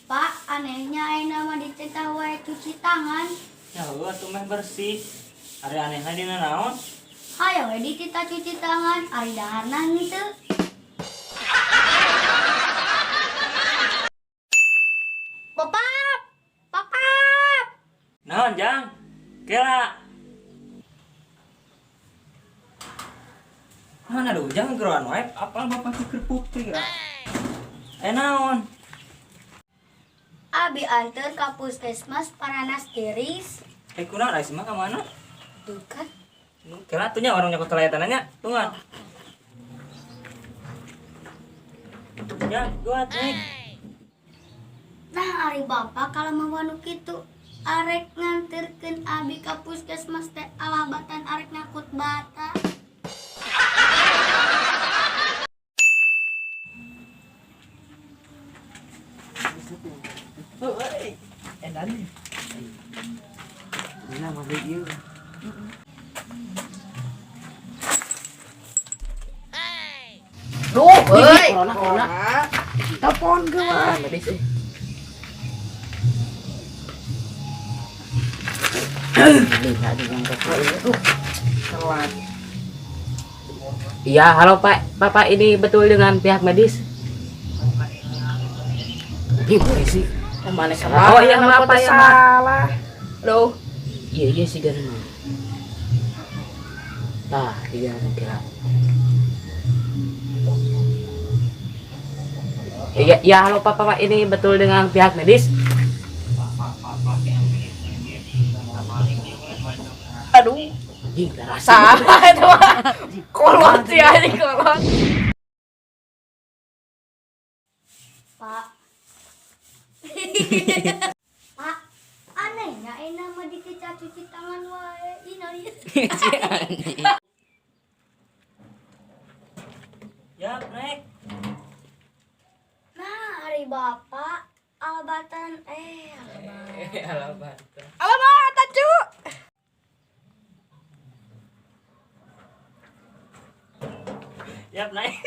Pak, anehnya ayeuna mah dititah wae cuci tangan. Ya Allah tuh meh bersih. Ari anehna dina naon? Hayo we dititah cuci tangan, ari daharna henteu. Papap! Papap! Naon Jang? Kela. Mana aduh Jang geroan wae apal bapak pikir putri ya. Naon? Abi anter ka puskesmas Paranas Tiris. Kunaon ais mah ka mana? Tuh kan. Kela tuh nya orang nyokot telayatananya. Tungguan. Ya, kuat nih. Nah, ari bapak kalau mau anu kitu arek nganterkeun abi ka puskesmas teh alabatan arek ngakut bata. Oh, edan. Ini mah ieu. Duh, euy. Corona. Telepon ke mah. Tadi sih. Iya, halo Pak. Bapak ini betul dengan pihak medis? Gimana sih? Mana salah? Oh iya, maaf Pak ya, salah. Loh. Iya sih kan. Nah, iya kira. Iya, halo Pak. Ini betul dengan pihak medis? Aduh. Salah itu mah. Kolot sih ini kolot. Pak. Pak, anehnya ayeuna mah dititah cuci tangan wae. Ini. Ya, naik. Nah, ari bapak alabatan Alamat. Alamat, Tacu. Ya, naik.